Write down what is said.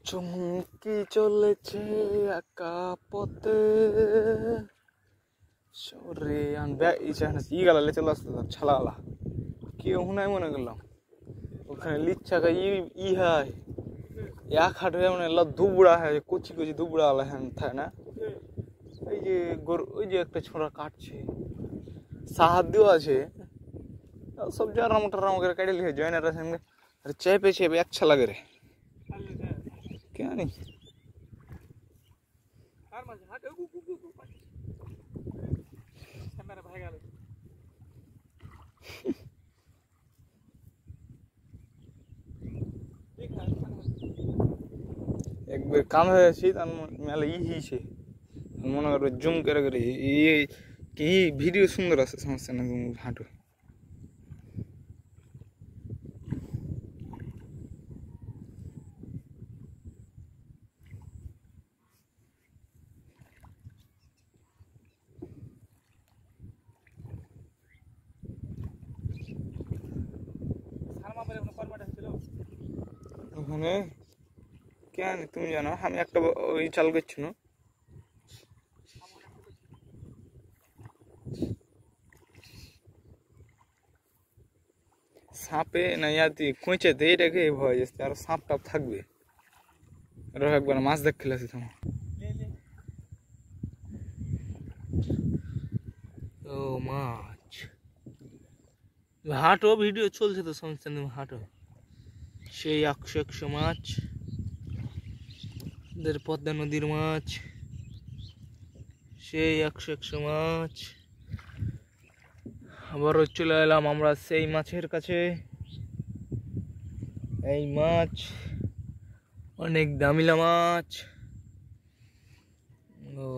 চুমকি চলেছে একা পথে সরে আনবে ইগালে চলে আসতে ছালালা কেউ নাই মনে করলাম ওখানে লিচ্ছাকা ই হয় এক হাট হয়ে মানে দুবড়া হয় কচি কচি দুবড়া আলা হ্যান থাকে না ওই যে ওই যে একটা ছোড়া কাটছে সাহায্য আছে সব জারাম টারাম করে কাটে লিখে জয়নার সঙ্গে চেপে চেপে अच्छा लगे रे क्या नहीं एक बार काम है सी तन मेला ही छे मन कर जूम करे करे ये कि वीडियो सुंदर আছে সমস্যা না হাঁটু ওখানে কেন তুমি জানো আমি একটা ওই চাল করছি না সাপে না ইয়াতি কোঁচেতে এটাকে ভয় যাচ্ছে আর সাপ টাপ থাকবে আরো একবার মাছ দেখ খেলেছি তোমার ও মাছ হাঁটো ভিডিও চলছে তো সমস্যা নেই হাঁটো সেই 100 মাছ পদ্মা নদীর মাছ সেই 100 মাছ আবার চলে এলাম আমরা সেই মাছের কাছে এই মাছ অনেক দামিলা মাছ ও